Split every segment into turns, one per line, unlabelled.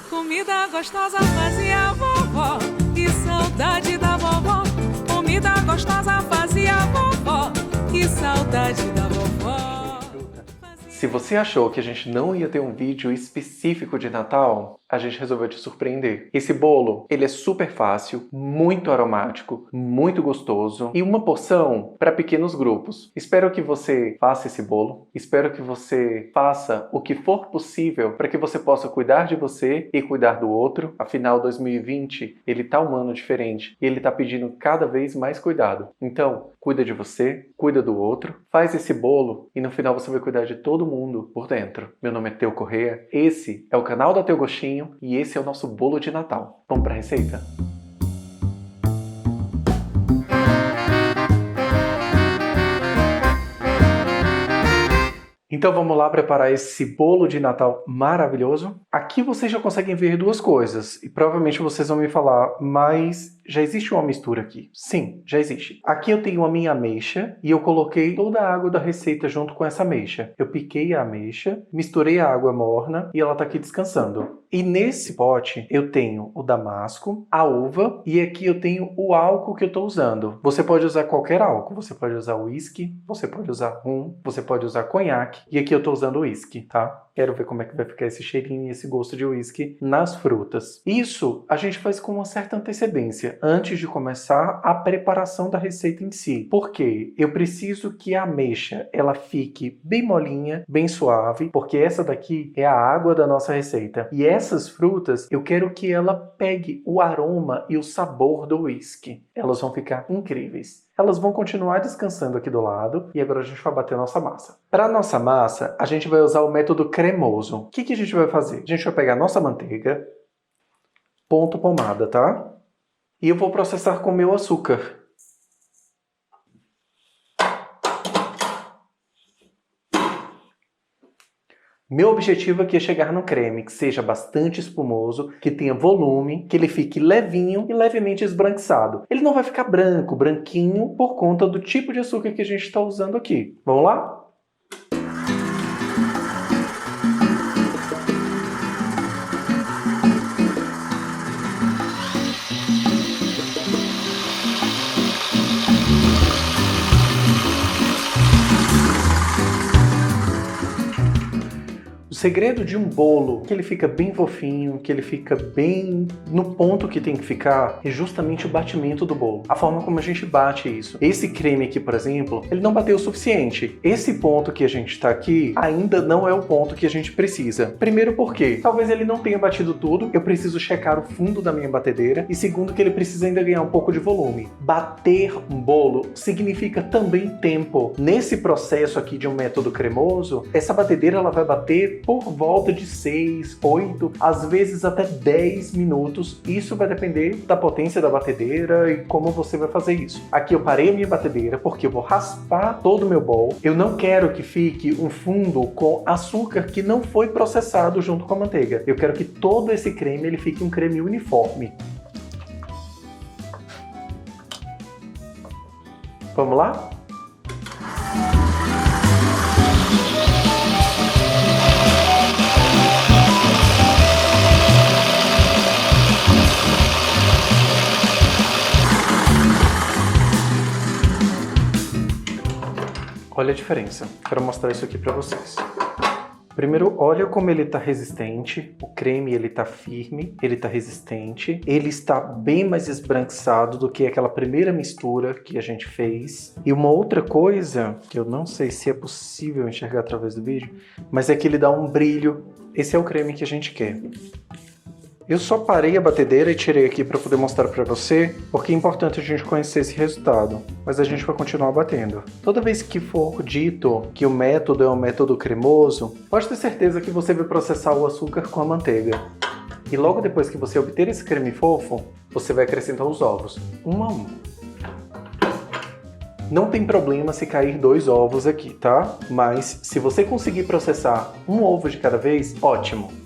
Comida gostosa fazia a vovó, que saudade da vovó. Comida gostosa fazia a vovó, que saudade da vovó.
Se você achou que a gente não ia ter um vídeo específico de Natal, a gente resolveu te surpreender. Esse bolo, ele é super fácil, muito aromático, muito gostoso e uma porção para pequenos grupos. Espero que você faça esse bolo, espero que você faça o que for possível para que você possa cuidar de você e cuidar do outro. Afinal, 2020, ele tá um ano diferente e ele tá pedindo cada vez mais cuidado. Então, cuida de você, cuida do outro, faz esse bolo e no final você vai cuidar de todo mundo por dentro. Meu nome é Teu Correia, esse é o canal da Teu Gostinho e esse é o nosso bolo de Natal. Vamos para a receita? Então vamos lá preparar esse bolo de Natal maravilhoso. Aqui vocês já conseguem ver duas coisas e provavelmente vocês vão me falar, mas já existe uma mistura aqui. Sim, já existe. Aqui eu tenho a minha ameixa e eu coloquei toda a água da receita junto com essa ameixa. Eu piquei a ameixa, misturei a água morna e ela tá aqui descansando. E nesse pote eu tenho o damasco, a uva e aqui eu tenho o álcool que eu estou usando. Você pode usar qualquer álcool, você pode usar whisky, você pode usar rum, você pode usar conhaque e aqui eu estou usando whisky, tá? Quero ver como é que vai ficar esse cheirinho e esse gosto de whisky nas frutas. Isso a gente faz com uma certa antecedência, antes de começar a preparação da receita em si. Porque eu preciso que a ameixa ela fique bem molinha, bem suave, porque essa daqui é a água da nossa receita. E essas frutas, eu quero que ela pegue o aroma e o sabor do whisky. Elas vão ficar incríveis. Elas vão continuar descansando aqui do lado e agora a gente vai bater a nossa massa. Para a nossa massa, a gente vai usar o método cremoso. O que a gente vai fazer? A gente vai pegar a nossa manteiga, ponto pomada, tá? E eu vou processar com o meu açúcar. Meu objetivo aqui é chegar no creme que seja bastante espumoso, que tenha volume, que ele fique levinho e levemente esbranquiçado. Ele não vai ficar branco, branquinho, por conta do tipo de açúcar que a gente está usando aqui. Vamos lá? O segredo de um bolo, que ele fica bem fofinho, que ele fica bem no ponto que tem que ficar, é justamente o batimento do bolo. A forma como a gente bate isso. Esse creme aqui, por exemplo, ele não bateu o suficiente. Esse ponto que a gente está aqui ainda não é o ponto que a gente precisa. Primeiro porque talvez ele não tenha batido tudo, eu preciso checar o fundo da minha batedeira. E segundo que ele precisa ainda ganhar um pouco de volume. Bater um bolo significa também tempo. Nesse processo aqui de um método cremoso, essa batedeira ela vai bater por volta de 6, 8, às vezes até 10 minutos. Isso vai depender da potência da batedeira e como você vai fazer isso. Aqui eu parei a minha batedeira porque eu vou raspar todo o meu bowl. Eu não quero que fique um fundo com açúcar que não foi processado junto com a manteiga. Eu quero que todo esse creme ele fique um creme uniforme. Vamos lá? Olha a diferença. Quero mostrar isso aqui para vocês. Primeiro, olha como ele está resistente. O creme ele está firme, ele está resistente. Ele está bem mais esbranquiçado do que aquela primeira mistura que a gente fez. E uma outra coisa, que eu não sei se é possível enxergar através do vídeo, mas é que ele dá um brilho. Esse é o creme que a gente quer. Eu só parei a batedeira e tirei aqui para poder mostrar para você, porque é importante a gente conhecer esse resultado, mas a gente vai continuar batendo. Toda vez que for dito que o método é um método cremoso, pode ter certeza que você vai processar o açúcar com a manteiga. E logo depois que você obter esse creme fofo, você vai acrescentar os ovos, um a um. Não tem problema se cair 2 ovos aqui, tá? Mas se você conseguir processar um ovo de cada vez, ótimo.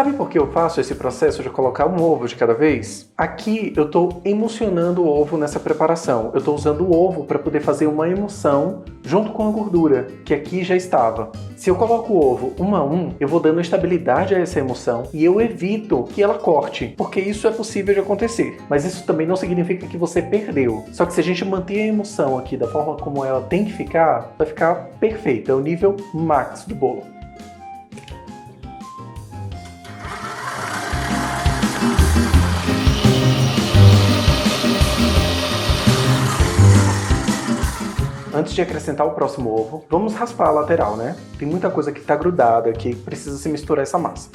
Sabe por que eu faço esse processo de colocar um ovo de cada vez? Aqui eu estou emulsionando o ovo nessa preparação. Eu estou usando o ovo para poder fazer uma emulsão junto com a gordura, que aqui já estava. Se eu coloco o ovo um a um, eu vou dando estabilidade a essa emulsão e eu evito que ela corte, porque isso é possível de acontecer. Mas isso também não significa que você perdeu. Só que se a gente manter a emulsão aqui da forma como ela tem que ficar, vai ficar perfeito. É o nível max do bolo. Antes de acrescentar o próximo ovo, vamos raspar a lateral, né? Tem muita coisa que está grudada aqui, que precisa se misturar essa massa.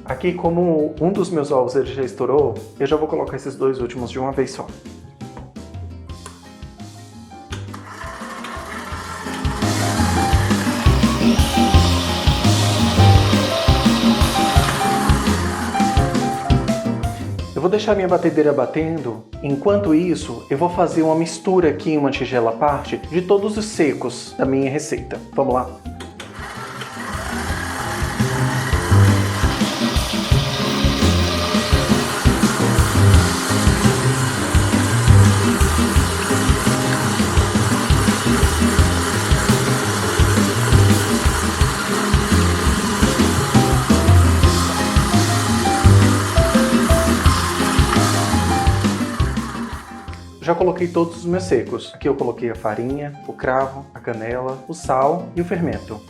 Aqui, como um dos meus ovos ele já estourou, eu já vou colocar esses dois últimos de uma vez só. Eu vou deixar minha batedeira batendo. Enquanto isso, eu vou fazer uma mistura aqui em uma tigela à parte de todos os secos da minha receita. Vamos lá? Já coloquei todos os meus secos. Aqui eu coloquei a farinha, o cravo, a canela, o sal e o fermento.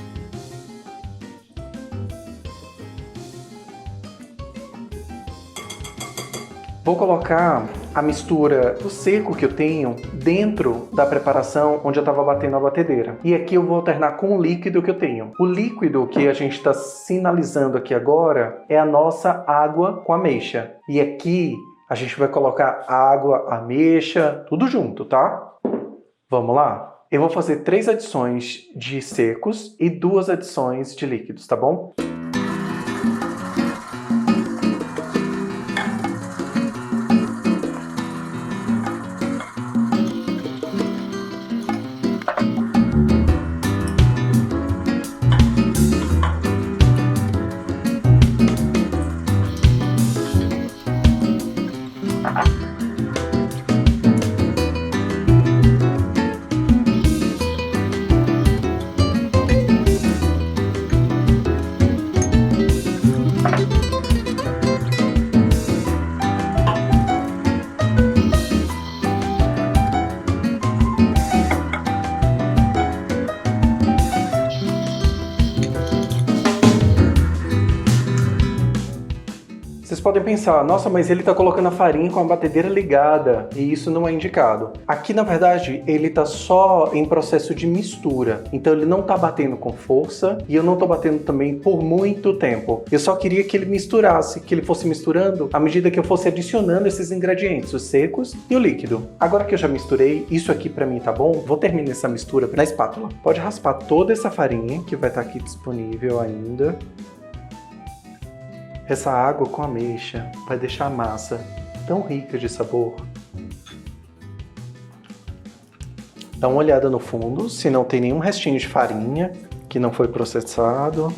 Vou colocar a mistura do seco que eu tenho dentro da preparação onde eu estava batendo a batedeira. E aqui eu vou alternar com o líquido que eu tenho. O líquido que a gente está sinalizando aqui agora é a nossa água com ameixa. E aqui a gente vai colocar água, ameixa, tudo junto, tá? Vamos lá? Eu vou fazer 3 adições de secos e 2 adições de líquidos, tá bom? Vocês podem pensar, nossa, mas ele está colocando a farinha com a batedeira ligada e isso não é indicado. Aqui, na verdade, ele está só em processo de mistura, então ele não está batendo com força e eu não estou batendo também por muito tempo. Eu só queria que ele misturasse, que ele fosse misturando à medida que eu fosse adicionando esses ingredientes, os secos e o líquido. Agora que eu já misturei, isso aqui para mim tá bom, vou terminar essa mistura na espátula. Pode raspar toda essa farinha que vai estar aqui disponível ainda. Essa água com ameixa vai deixar a massa tão rica de sabor. Dá uma olhada no fundo, se não tem nenhum restinho de farinha que não foi processado.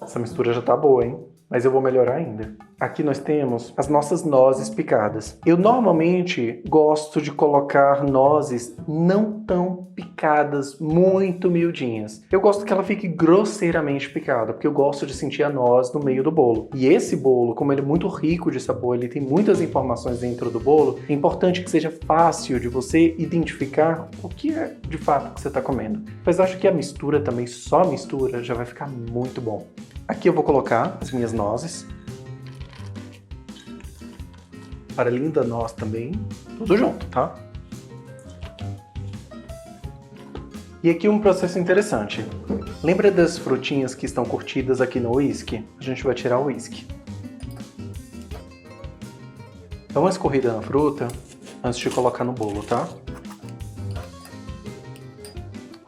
Essa mistura já tá boa, hein? Mas eu vou melhorar ainda. Aqui nós temos as nossas nozes picadas. Eu normalmente gosto de colocar nozes não tão picadas, muito miudinhas. Eu gosto que ela fique grosseiramente picada, porque eu gosto de sentir a noz no meio do bolo. E esse bolo, como ele é muito rico de sabor, ele tem muitas informações dentro do bolo, é importante que seja fácil de você identificar o que é de fato que você está comendo. Mas eu acho que a mistura também, só a mistura, já vai ficar muito bom. Aqui eu vou colocar as minhas nozes. Farinha da noz também, tudo junto, tá? E aqui um processo interessante. Lembra das frutinhas que estão curtidas aqui no uísque? A gente vai tirar o uísque. Dá uma escorrida na fruta antes de colocar no bolo, tá?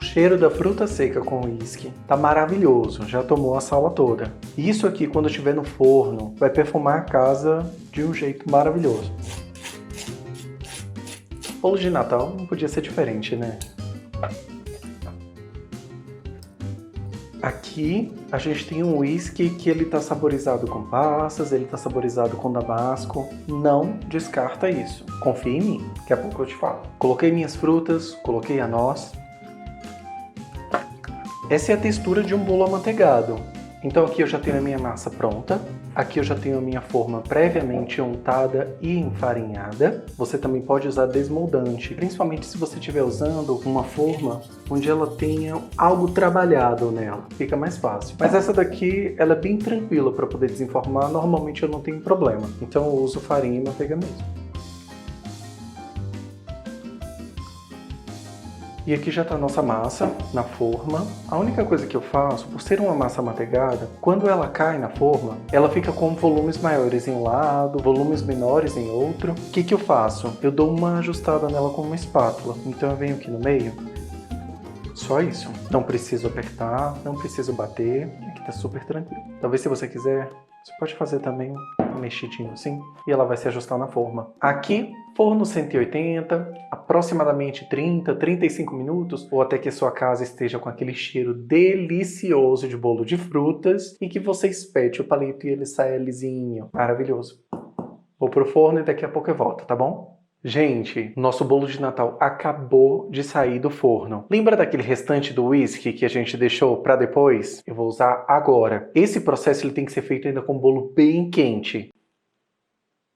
O cheiro da fruta seca com uísque tá maravilhoso, já tomou a sala toda. E isso aqui, quando estiver no forno, vai perfumar a casa de um jeito maravilhoso. Bolo de Natal não podia ser diferente, né? Aqui a gente tem um whisky que ele tá saborizado com passas, ele tá saborizado com damasco. Não descarta isso. Confia em mim, daqui a pouco eu te falo. Coloquei minhas frutas, coloquei a noz. Essa é a textura de um bolo amanteigado. Então aqui eu já tenho a minha massa pronta. Aqui eu já tenho a minha forma previamente untada e enfarinhada. Você também pode usar desmoldante, principalmente se você estiver usando uma forma onde ela tenha algo trabalhado nela. Fica mais fácil. Mas essa daqui, ela é bem tranquila para poder desenformar. Normalmente eu não tenho problema. Então eu uso farinha e manteiga mesmo. E aqui já está a nossa massa na forma. A única coisa que eu faço, por ser uma massa amanteigada, quando ela cai na forma, ela fica com volumes maiores em um lado, volumes menores em outro. O que eu faço? Eu dou uma ajustada nela com uma espátula. Então eu venho aqui no meio. Só isso. Não preciso apertar, não preciso bater. Aqui tá super tranquilo. Talvez se você quiser, você pode fazer também um mexidinho assim. E ela vai se ajustar na forma. Aqui, forno 180, aproximadamente 30, 35 minutos, ou até que a sua casa esteja com aquele cheiro delicioso de bolo de frutas e que você espete o palito e ele saia lisinho. Maravilhoso. Vou pro forno e daqui a pouco eu volto, tá bom? Gente, nosso bolo de Natal acabou de sair do forno. Lembra daquele restante do whisky que a gente deixou para depois? Eu vou usar agora. Esse processo ele tem que ser feito ainda com o bolo bem quente.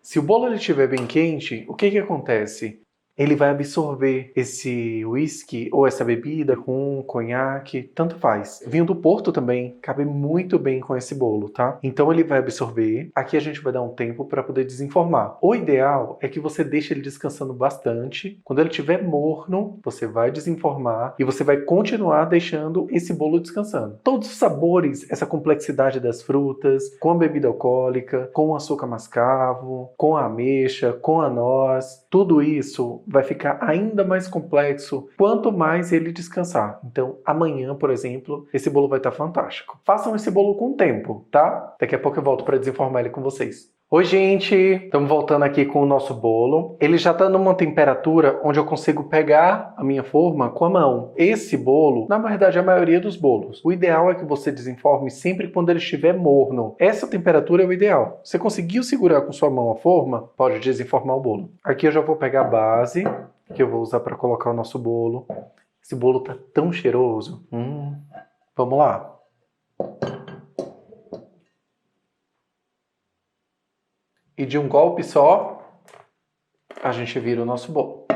Se o bolo estiver bem quente, o que acontece? Ele vai absorver esse whisky ou essa bebida com conhaque, tanto faz. Vinho do Porto também cabe muito bem com esse bolo, tá? Então ele vai absorver. Aqui a gente vai dar um tempo para poder desenformar. O ideal é que você deixe ele descansando bastante. Quando ele estiver morno, você vai desenformar e você vai continuar deixando esse bolo descansando. Todos os sabores, essa complexidade das frutas, com a bebida alcoólica, com o açúcar mascavo, com a ameixa, com a noz, tudo isso vai ficar ainda mais complexo quanto mais ele descansar. Então, amanhã, por exemplo, esse bolo vai estar fantástico. Façam esse bolo com tempo, tá? Daqui a pouco eu volto para desenformar ele com vocês. Oi, gente! Estamos voltando aqui com o nosso bolo. Ele já está numa temperatura onde eu consigo pegar a minha forma com a mão. Esse bolo, na verdade, é a maioria dos bolos. O ideal é que você desenforme sempre quando ele estiver morno. Essa temperatura é o ideal. Você conseguiu segurar com sua mão a forma, pode desenformar o bolo. Aqui eu já vou pegar a base, que eu vou usar para colocar o nosso bolo. Esse bolo tá tão cheiroso. Vamos lá. E de um golpe só, a gente vira o nosso bolo.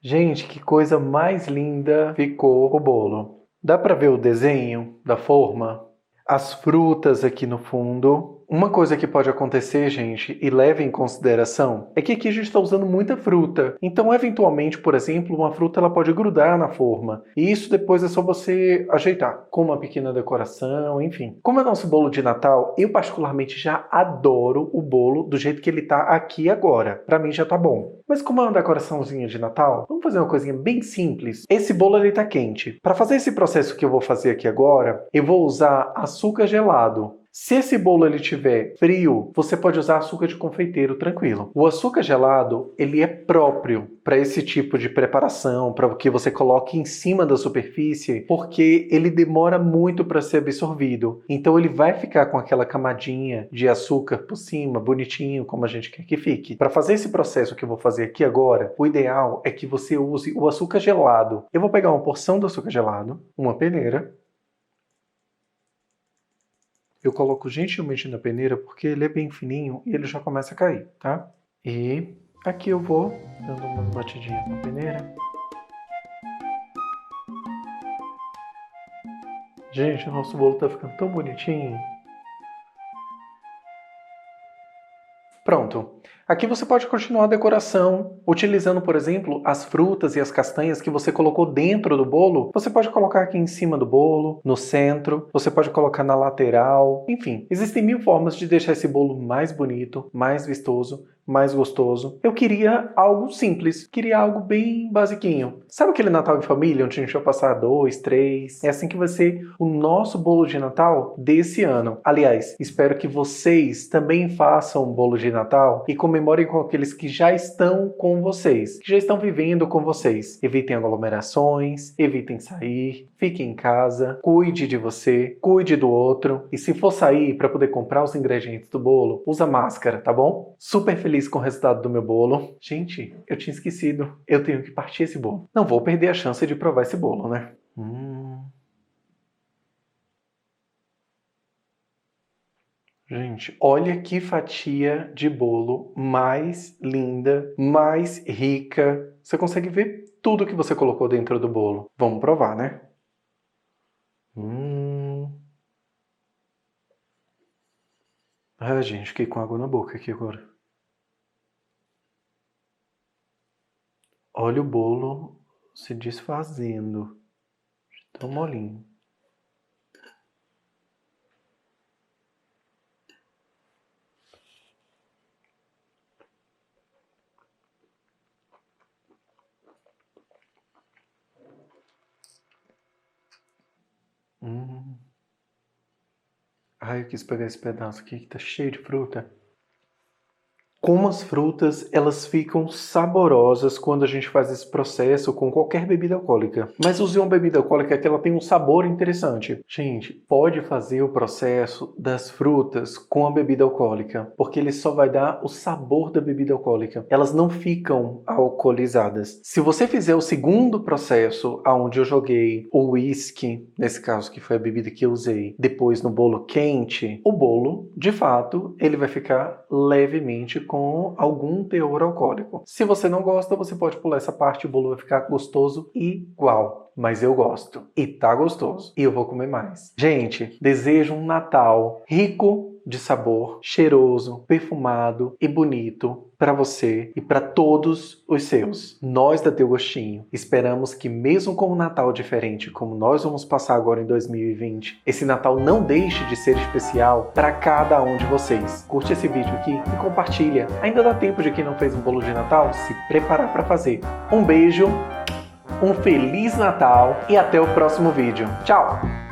Gente, que coisa mais linda ficou o bolo. Dá para ver o desenho da forma? As frutas aqui no fundo. Uma coisa que pode acontecer, gente, e leve em consideração, é que aqui a gente está usando muita fruta. Então, eventualmente, por exemplo, uma fruta ela pode grudar na forma. E isso depois é só você ajeitar, com uma pequena decoração, enfim. Como é nosso bolo de Natal, eu particularmente já adoro o bolo do jeito que ele tá aqui agora. Pra mim já tá bom. Mas como é uma decoraçãozinha de Natal, vamos fazer uma coisinha bem simples. Esse bolo ele tá quente. Para fazer esse processo que eu vou fazer aqui agora, eu vou usar açúcar gelado. Se esse bolo ele tiver frio, você pode usar açúcar de confeiteiro tranquilo. O açúcar gelado, ele é próprio para esse tipo de preparação, para que você coloque em cima da superfície, porque ele demora muito para ser absorvido. Então ele vai ficar com aquela camadinha de açúcar por cima, bonitinho, como a gente quer que fique. Para fazer esse processo que eu vou fazer aqui agora, o ideal é que você use o açúcar gelado. Eu vou pegar uma porção do açúcar gelado, uma peneira. Eu coloco gentilmente na peneira porque ele é bem fininho e ele já começa a cair, tá? E aqui eu vou dando umas batidinhas na peneira. Gente, o nosso bolo tá ficando tão bonitinho. Pronto. Aqui você pode continuar a decoração, utilizando, por exemplo, as frutas e as castanhas que você colocou dentro do bolo. Você pode colocar aqui em cima do bolo, no centro, você pode colocar na lateral. Enfim, existem 1000 formas de deixar esse bolo mais bonito, mais vistoso, mais gostoso. Eu queria algo simples, queria algo bem basiquinho. Sabe aquele Natal em família, onde a gente vai passar 2, 3? É assim que vai ser o nosso bolo de Natal desse ano. Aliás, espero que vocês também façam um bolo de Natal e comemorem com aqueles que já estão com vocês, que já estão vivendo com vocês. Evitem aglomerações, evitem sair, fique em casa, cuide de você, cuide do outro. E se for sair para poder comprar os ingredientes do bolo, usa máscara, tá bom? Super feliz com o resultado do meu bolo. Gente, eu tinha esquecido. Eu tenho que partir esse bolo. Não vou perder a chance de provar esse bolo, né? Gente, olha que fatia de bolo mais linda, mais rica. Você consegue ver tudo que você colocou dentro do bolo. Vamos provar, né? Ah, gente, fiquei com água na boca aqui agora. Olha o bolo se desfazendo. Tão molinho. Ai, eu quis pegar esse pedaço aqui que tá cheio de fruta. Como as frutas, elas ficam saborosas quando a gente faz esse processo com qualquer bebida alcoólica. Mas use uma bebida alcoólica que ela tem um sabor interessante. Gente, pode fazer o processo das frutas com a bebida alcoólica, porque ele só vai dar o sabor da bebida alcoólica. Elas não ficam alcoolizadas. Se você fizer o segundo processo, onde eu joguei o whisky, nesse caso que foi a bebida que eu usei, depois no bolo quente, o bolo, de fato, ele vai ficar levemente com algum teor alcoólico. Se você não gosta, você pode pular essa parte, o bolo vai ficar gostoso igual. Mas eu gosto. E tá gostoso. E eu vou comer mais. Gente, desejo um Natal rico de sabor, cheiroso, perfumado e bonito para você e para todos os seus. Nós da Teu Gostinho esperamos que mesmo com um Natal diferente como nós vamos passar agora em 2020, esse Natal não deixe de ser especial para cada um de vocês. Curte esse vídeo aqui e compartilha. Ainda dá tempo de quem não fez um bolo de Natal se preparar para fazer. Um beijo, um Feliz Natal e até o próximo vídeo. Tchau!